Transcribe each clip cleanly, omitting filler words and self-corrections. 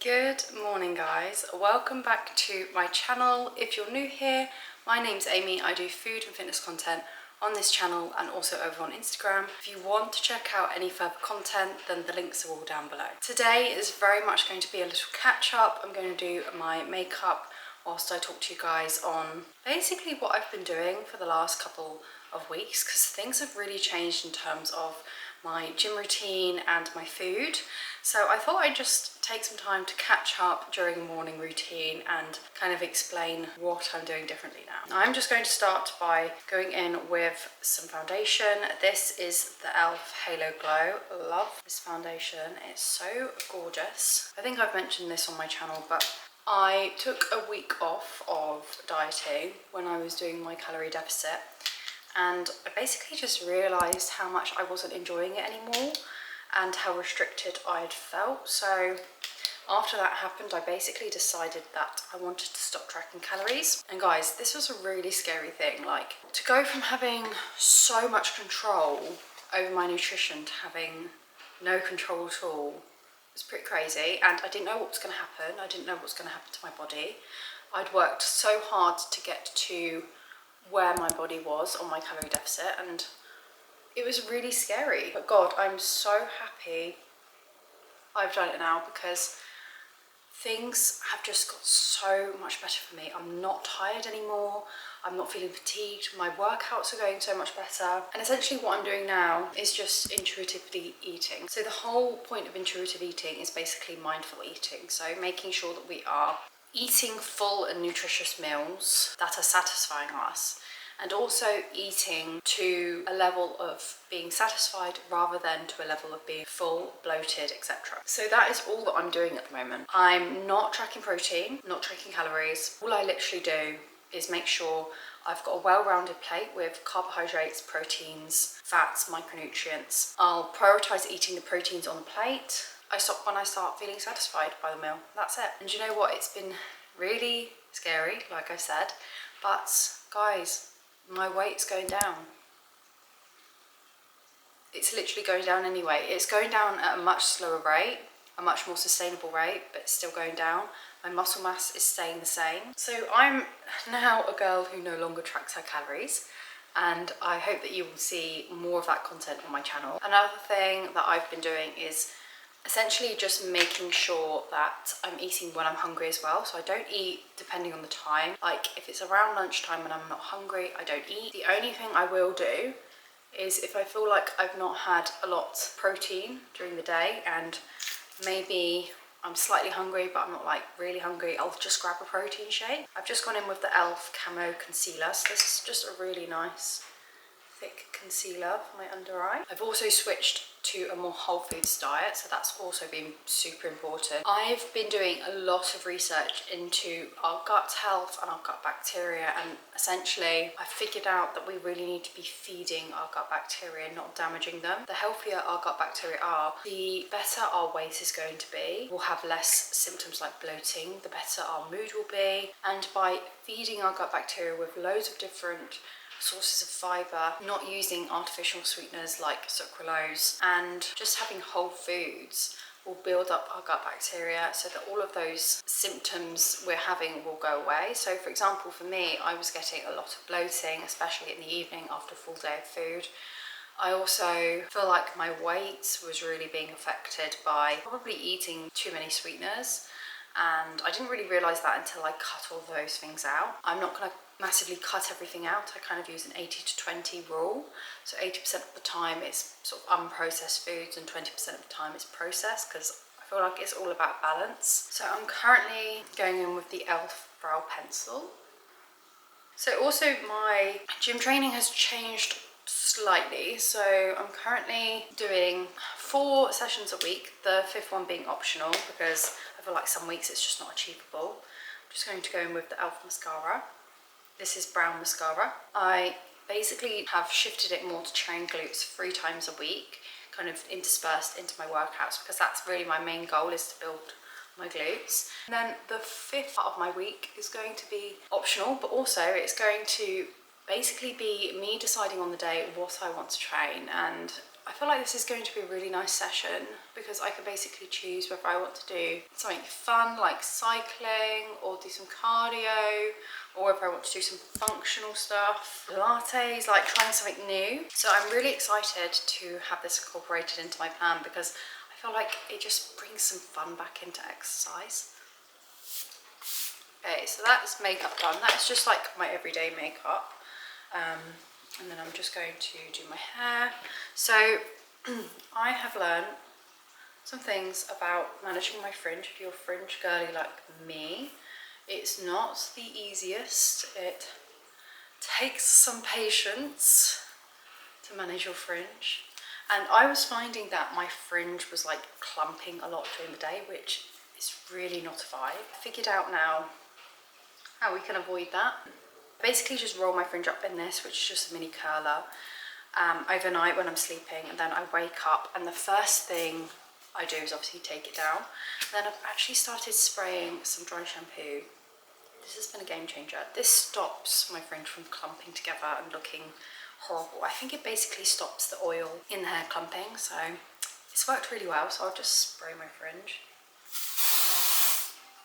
Good morning guys, welcome back to my channel. If you're new here, my name's Amy. I do food and fitness content on this channel and also over on Instagram. If you want to check out any further content, then the links are all down below. Today is very much going to be a little catch up. I'm going to do my makeup whilst I talk to you guys on basically what I've been doing for the last couple of weeks, because things have really changed in terms of my gym routine and my food. So I thought I'd just take some time to catch up during a morning routine and kind of explain what I'm doing differently now. I'm just going to start by going in with some foundation. This is the e.l.f. Halo Glow. Love this foundation, it's so gorgeous. I think I've mentioned this on my channel, but I took a week off of dieting when I was doing my calorie deficit, and I basically just realised how much I wasn't enjoying it anymore and how restricted I'd felt. So after that happened, I basically decided that I wanted to stop tracking calories. And guys, this was a really scary thing. Like, to go from having so much control over my nutrition to having no control at all was pretty crazy. And I didn't know what was going to happen. I didn't know what was going to happen to my body. I'd worked so hard to get to where my body was on my calorie deficit, and it was really scary. But God, I'm so happy I've done it now, because things have just got so much better for me. I'm not tired anymore. I'm not feeling fatigued. My workouts are going so much better. And essentially what I'm doing now is just intuitively eating. So the whole point of intuitive eating is basically mindful eating. So making sure that we are eating full and nutritious meals that are satisfying us, and also eating to a level of being satisfied rather than to a level of being full, bloated, etc. So that is all that I'm doing at the moment. I'm not tracking protein, not tracking calories. All I literally do is make sure I've got a well-rounded plate with carbohydrates, proteins, fats, micronutrients. I'll prioritise eating the proteins on the plate. I stop when I start feeling satisfied by the meal. That's it. And you know what? It's been really scary, like I said, but guys, my weight's going down. It's literally going down anyway. It's going down at a much slower rate, a much more sustainable rate, but it's still going down. My muscle mass is staying the same. So I'm now a girl who no longer tracks her calories, and I hope that you will see more of that content on my channel. Another thing that I've been doing is essentially just making sure that I'm eating when I'm hungry as well. So I don't eat depending on the time. Like, if it's around lunchtime and I'm not hungry, I don't eat. The only thing I will do is if I feel like I've not had a lot of protein during the day and maybe I'm slightly hungry but I'm not like really hungry, I'll just grab a protein shake. I've just gone in with the e.l.f. Camo Concealer. So this is just a really nice thick concealer for my under eye. I've also switched to a more whole foods diet, so that's also been super important. I've been doing a lot of research into our gut health and our gut bacteria, and essentially I figured out that we really need to be feeding our gut bacteria, not damaging them. The healthier our gut bacteria are, the better our weight is going to be. We'll have less symptoms like bloating, the better our mood will be, and by feeding our gut bacteria with loads of different sources of fibre, not using artificial sweeteners like sucralose, and just having whole foods will build up our gut bacteria so that all of those symptoms we're having will go away. So for example, for me, I was getting a lot of bloating, especially in the evening after a full day of food. I also feel like my weight was really being affected by probably eating too many sweeteners. and I didn't really realise that until I cut all those things out. I'm not going to massively cut everything out. I kind of use an 80 to 20 rule. So 80% of the time it's sort of unprocessed foods and 20% of the time it's processed, because I feel like it's all about balance. So I'm currently going in with the e.l.f. brow pencil. So also my gym training has changed slightly. So I'm currently doing 4 sessions a week, the 5th one being optional because I feel like some weeks it's just not achievable. I'm just going to go in with the e.l.f. mascara. This is brown mascara. I basically have shifted it more to train glutes 3 times a week, kind of interspersed into my workouts, because that's really my main goal, is to build my glutes. And then the 5th part of my week is going to be optional, but also it's going to basically be me deciding on the day what I want to train. And I feel like this is going to be a really nice session because I can basically choose whether I want to do something fun like cycling or do some cardio, or whether I want to do some functional stuff, Pilates, like trying something new. So I'm really excited to have this incorporated into my plan because I feel like it just brings some fun back into exercise. Okay, so that's makeup done. That is just like my everyday makeup. And then I'm just going to do my hair. So I have learned some things about managing my fringe. If you're a fringe girly like me, it's not the easiest. It takes some patience to manage your fringe. And I was finding that my fringe was like clumping a lot during the day, which is really not a vibe. I figured out now how we can avoid that. Basically just roll my fringe up in this, which is just a mini curler, overnight when I'm sleeping, and then I wake up and the first thing I do is obviously take it down. Then I've actually started spraying some dry shampoo. This has been a game changer. This stops my fringe from clumping together and looking horrible. I think it basically stops the oil in the hair clumping, so it's worked really well. So I'll just spray my fringe.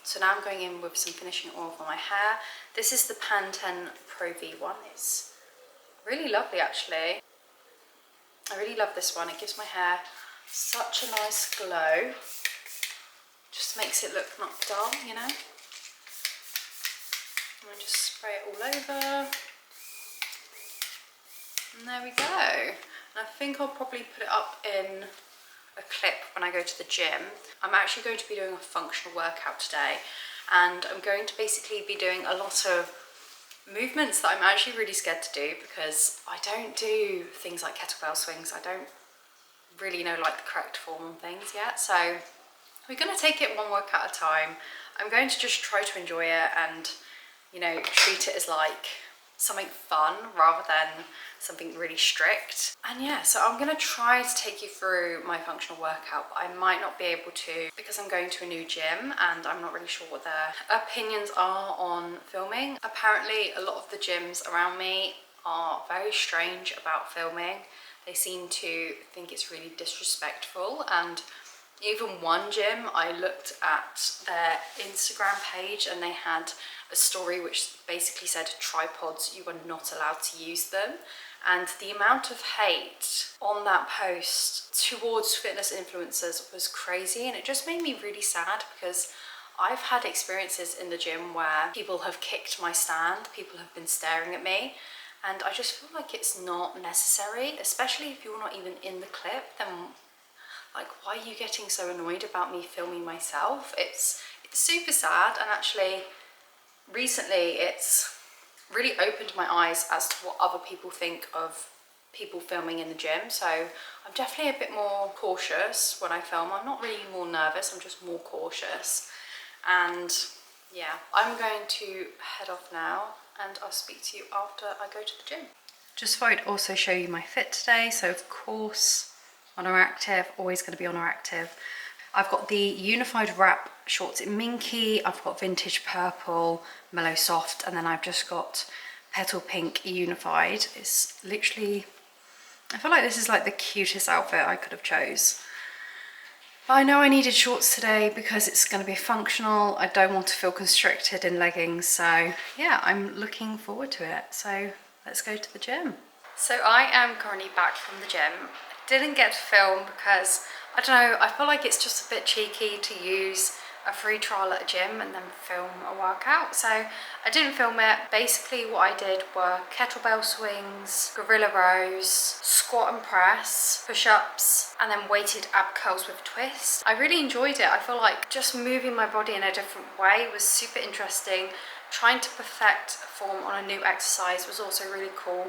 So now I'm going in with some finishing oil for my hair. This is the Pantene Pro V one. It's really lovely actually. I really love this one. It gives my hair such a nice glow. Just makes it look not dull, you know. And I just spray it all over. And there we go. And I think I'll probably put it up in a clip when I go to the gym. I'm actually going to be doing a functional workout today, and I'm going to basically be doing a lot of movements that I'm actually really scared to do because I don't do things like kettlebell swings. I don't really know like the correct form and things yet, so we're going to take it one workout at a time. I'm going to just try to enjoy it and, you know, treat it as like something fun rather than something really strict. And yeah, so I'm gonna try to take you through my functional workout, but I might not be able to because I'm going to a new gym and I'm not really sure what their opinions are on filming. Apparently a lot of the gyms around me are very strange about filming. They seem to think it's really disrespectful, and even one gym, I looked at their Instagram page and they had a story which basically said tripods, you are not allowed to use them. And the amount of hate on that post towards fitness influencers was crazy, and it just made me really sad because I've had experiences in the gym where people have kicked my stand, people have been staring at me, and I just feel like it's not necessary, especially if you're not even in the clip. Then like, why are you getting so annoyed about me filming myself? It's super sad, and actually recently it's really opened my eyes as to what other people think of people filming in the gym. So I'm definitely a bit more cautious when I film. I'm not really more nervous, I'm just more cautious. And yeah, I'm going to head off now and I'll speak to you after I go to the gym. Just thought I'd also show you my fit today. So of course, Honor Active, always going to be Honor Active. I've got the unified wrap shorts in minky, I've got vintage purple, Mellow soft, and then I've just got Petal pink unified. It's literally, I feel like this is like the cutest outfit I could have chose. But I know I needed shorts today because it's going to be functional. I don't want to feel constricted in leggings, so yeah, I'm looking forward to it. So let's go to the gym. So I am currently back from the gym. I didn't get to film because, I don't know, I feel like it's just a bit cheeky to use a free trial at a gym and then film a workout. So I didn't film it. Basically what I did were kettlebell swings, gorilla rows, squat and press, push-ups, and then weighted ab curls with a twist. I really enjoyed it. I feel like just moving my body in a different way was super interesting. Trying to perfect form on a new exercise was also really cool,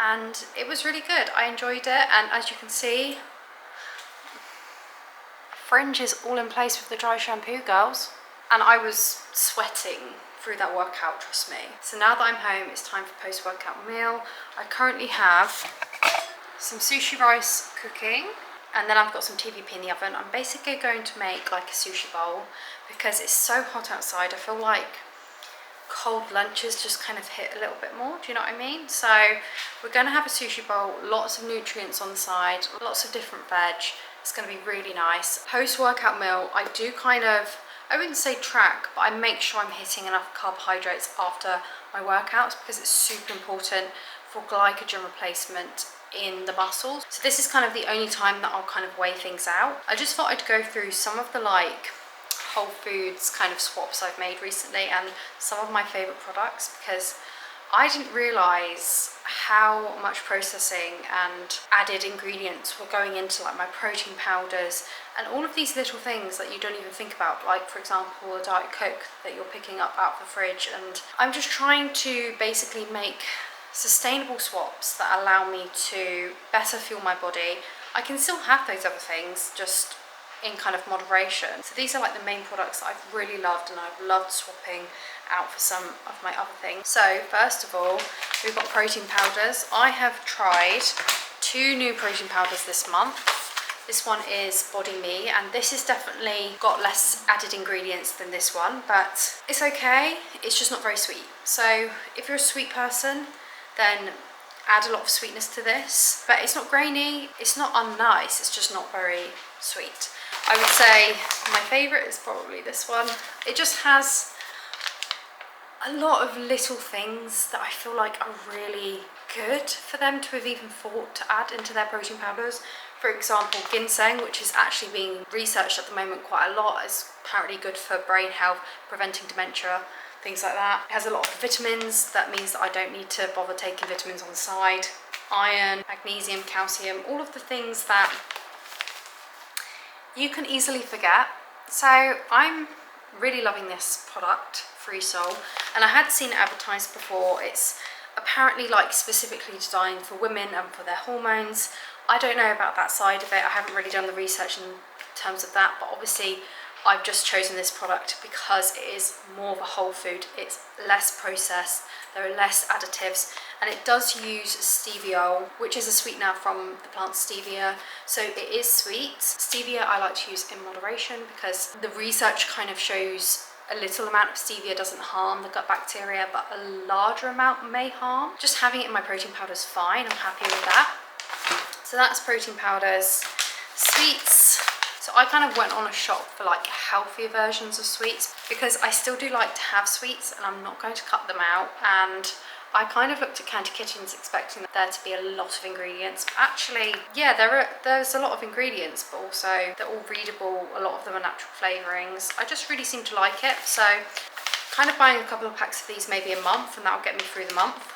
and it was really good. I enjoyed it, and as you can see, fringe is all in place with the dry shampoo, girls. And I was sweating through that workout, trust me. So now that I'm home, it's time for post-workout meal. I currently have some sushi rice cooking, and then I've got some TVP in the oven. I'm basically going to make like a sushi bowl because it's so hot outside. I feel like cold lunches just kind of hit a little bit more, do you know what I mean? So we're going to have a sushi bowl, lots of nutrients on the side, lots of different veg. It's going to be really nice. Post-workout meal, I do kind of, I wouldn't say track, but I make sure I'm hitting enough carbohydrates after my workouts because it's super important for glycogen replacement in the muscles. So this is kind of the only time that I'll kind of weigh things out. I just thought I'd go through some of the like Whole Foods kind of swaps I've made recently and some of my favorite products, because I didn't realize how much processing and added ingredients were going into like my protein powders and all of these little things that you don't even think about, like for example a Diet Coke that you're picking up out of the fridge. And I'm just trying to basically make sustainable swaps that allow me to better fuel my body. I can still have those other things, just in kind of moderation. So these are like the main products that I've really loved, and I've loved swapping out for some of my other things. So first of all, we've got protein powders. I have tried 2 new protein powders this month. This one is Body Me, and this has definitely got less added ingredients than this one, but it's okay. It's just not very sweet. So if you're a sweet person, then add a lot of sweetness to this. But it's not grainy, it's not unnice, it's just not very sweet. I would say my favourite is probably this one. It just has a lot of little things that I feel like are really good for them to have even thought to add into their protein powders. For example, ginseng, which is actually being researched at the moment quite a lot. It's apparently good for brain health, preventing dementia, things like that. It has a lot of vitamins. That means that I don't need to bother taking vitamins on the side. Iron, magnesium, calcium, all of the things that you can easily forget. So I'm really loving this product, Free Soul, and I had seen it advertised before. It's apparently like specifically designed for women and for their hormones. I don't know about that side of it. I haven't really done the research in terms of that, but obviously I've just chosen this product because it is more of a whole food. It's less processed, there are less additives, and it does use stevia, which is a sweetener from the plant stevia. So it is sweet. Stevia I like to use in moderation because the research kind of shows a little amount of stevia doesn't harm the gut bacteria, but a larger amount may harm. Just having it in my protein powder is fine. I'm happy with that. So that's protein powders. Sweets. So I kind of went on a shop for like healthier versions of sweets because I still do like to have sweets and I'm not going to cut them out. And I kind of looked at Candy Kittens expecting there to be a lot of ingredients. But actually, yeah, there's a lot of ingredients, but also they're all readable. A lot of them are natural flavourings. I just really seem to like it. So kind of buying a couple of packs of these maybe a month, and that'll get me through the month.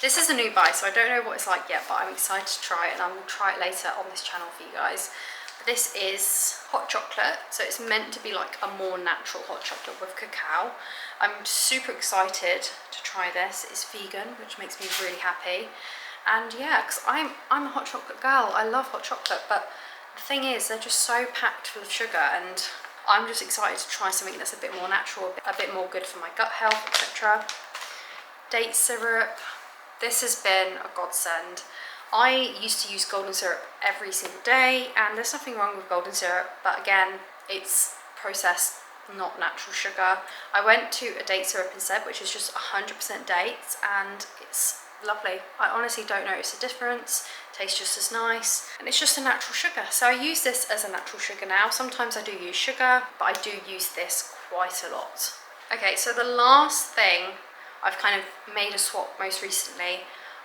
This is a new buy, so I don't know what it's like yet, but I'm excited to try it, and I will try it later on this channel for you guys. This is hot chocolate, so it's meant to be like a more natural hot chocolate with cacao. I'm super excited to try this. It's vegan, which makes me really happy. And yeah, because I'm a hot chocolate girl. I love hot chocolate, but the thing is, they're just so packed full of sugar, and I'm just excited to try something that's a bit more natural, a bit more good for my gut health, etc. Date syrup. This has been a godsend. I used to use golden syrup every single day, and there's nothing wrong with golden syrup, but again, it's processed, not natural sugar. I went to a date syrup instead, which is just 100% dates, and it's lovely. I honestly don't notice a difference. Tastes just as nice, and it's just a natural sugar. So I use this as a natural sugar now. Sometimes I do use sugar, but I do use this quite a lot. Okay, so the last thing I've kind of made a swap most recently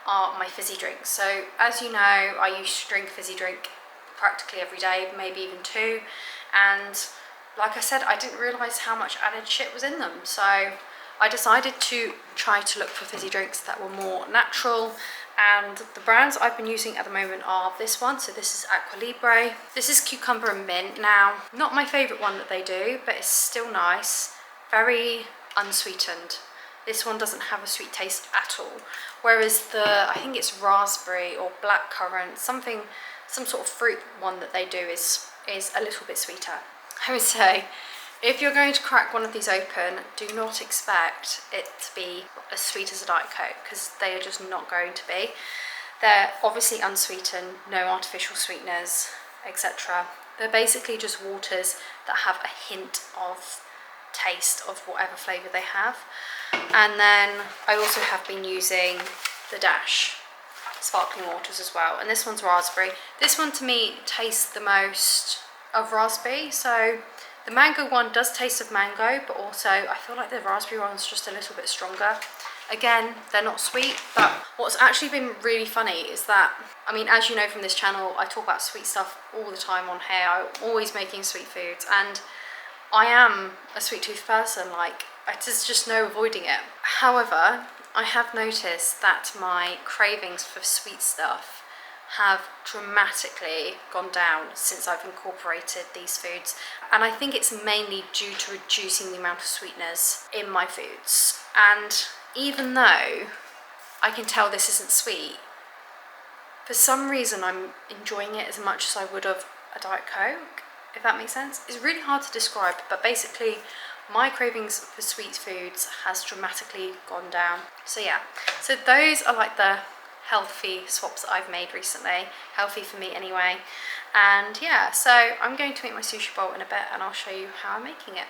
are my fizzy drinks. So as you know, I used to drink a fizzy drink practically every day, maybe even 2, and like I said, I didn't realise how much added shit was in them. So I decided to try to look for fizzy drinks that were more natural. And the brands I've been using at the moment are this one. So this is Aqua Libre. This is cucumber and mint. Now, not my favourite one that they do, but it's still nice. Very unsweetened. This one doesn't have a sweet taste at all. Whereas I think it's raspberry or blackcurrant, some sort of fruit one that they do is a little bit sweeter. I would say, if you're going to crack one of these open, do not expect it to be as sweet as a Diet Coke, because they are just not going to be. They're obviously unsweetened, no artificial sweeteners, etc. They're basically just waters that have a hint of taste of whatever flavour they have. And then I also have been using the Dash sparkling waters as well, and this one's raspberry. This one to me tastes the most of raspberry. So the mango one does taste of mango, but also I feel like the raspberry one's just a little bit stronger. Again, they're not sweet, but what's actually been really funny is that, I mean, as you know from this channel, I talk about sweet stuff all the time on here. I'm always making sweet foods, and I am a sweet tooth person. Like, there's just no avoiding it. However, I have noticed that my cravings for sweet stuff have dramatically gone down since I've incorporated these foods, and I think it's mainly due to reducing the amount of sweeteners in my foods. And even though I can tell this isn't sweet, for some reason I'm enjoying it as much as I would of a Diet Coke, if that makes sense. It's really hard to describe, but basically my cravings for sweet foods has dramatically gone down. So yeah, so those are like the healthy swaps that I've made recently, healthy for me anyway. And yeah, so I'm going to make my sushi bowl in a bit, and I'll show you how I'm making it.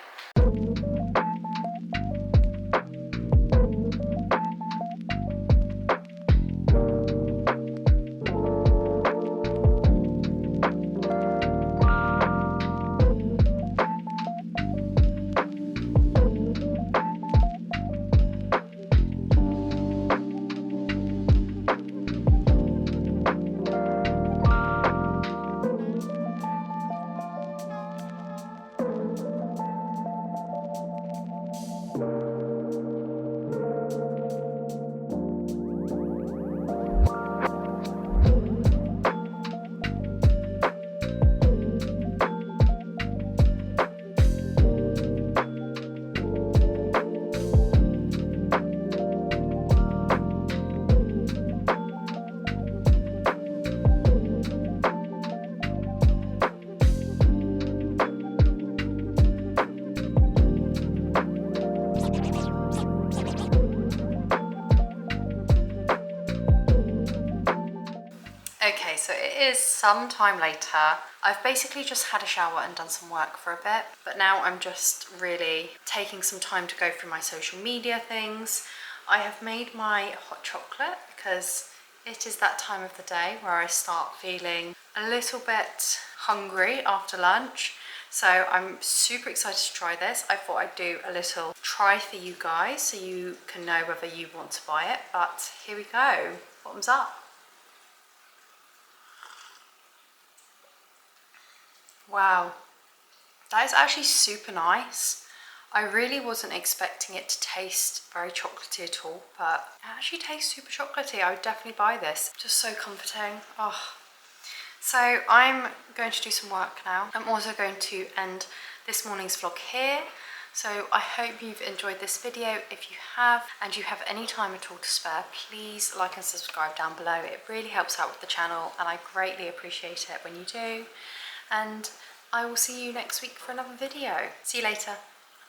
Okay, so it is some time later. I've basically just had a shower and done some work for a bit, but now I'm just really taking some time to go through my social media things. I have made my hot chocolate because it is that time of the day where I start feeling a little bit hungry after lunch. So I'm super excited to try this. I thought I'd do a little try for you guys so you can know whether you want to buy it, but here we go, bottoms up. Wow, that is actually super nice. I really wasn't expecting it to taste very chocolatey at all, but it actually tastes super chocolatey. I would definitely buy this. Just so comforting. Oh. So I'm going to do some work now. I'm also going to end this morning's vlog here. So I hope you've enjoyed this video. If you have, and you have any time at all to spare, please like and subscribe down below. It really helps out with the channel, and I greatly appreciate it when you do. And I will see you next week for another video. See you later.